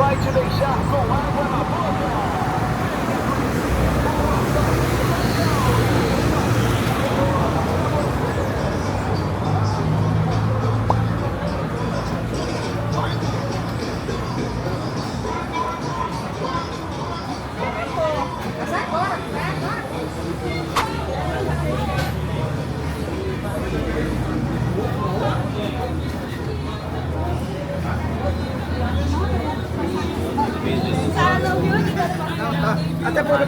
vai te deixar com água na boca. Até porque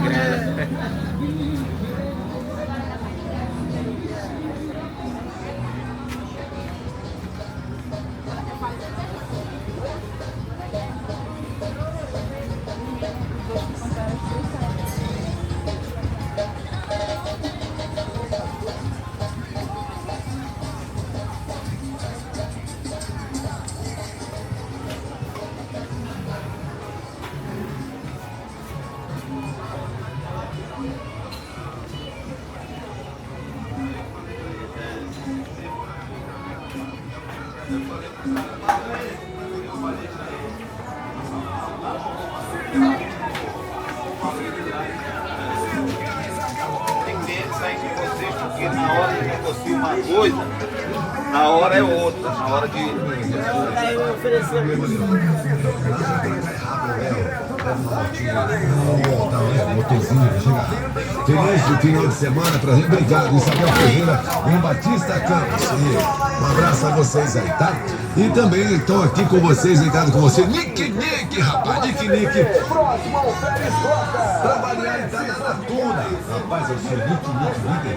porque na hora de negociar uma coisa, na hora é outra, na hora de... Motorzinho que chega. Feliz final de semana pra gente. Obrigado, Isabel Ferreira em Batista Campos. E um abraço a vocês aí, tá? E também estou aqui com vocês, ligado com você. Nick, rapaz, Nick. Trabalhar em Tamanatuna. Rapaz, eu sou Nick,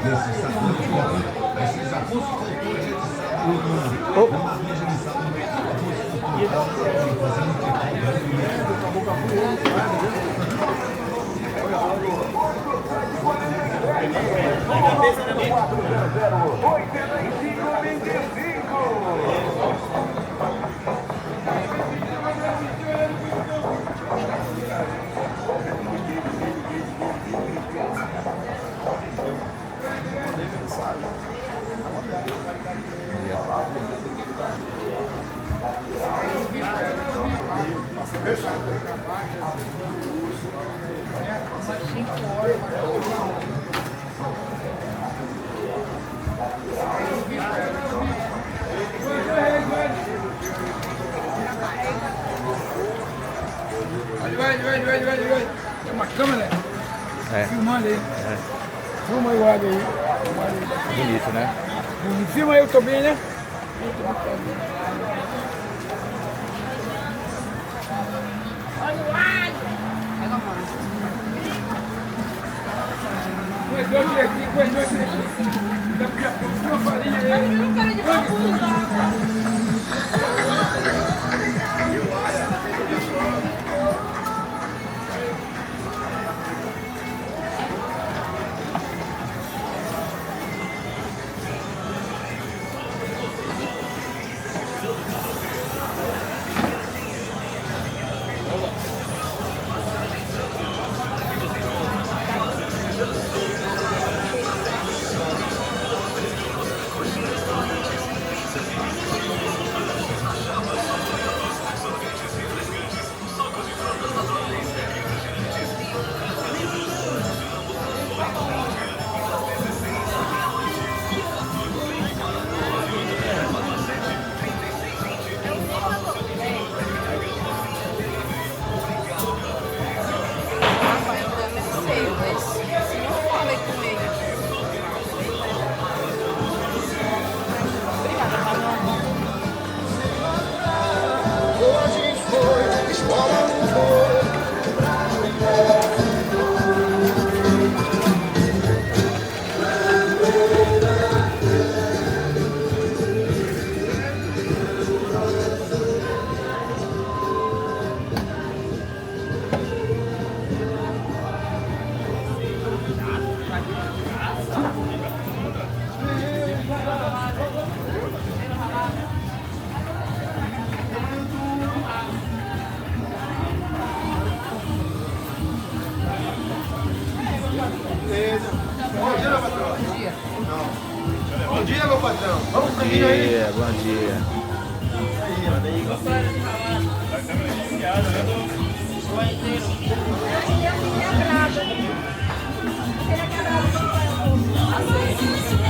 você está muito bom. Mas se já fosse cultura, a gente sabe. Uma vez a gente sabe. Vai. Tem uma câmera filmando aí. Filma aí o lado aí. Bonito, né? Filma eu também, né? Bom dia, meu patrão. Vamos pro caminho aí. Bom dia. Quebrado. Quebrado.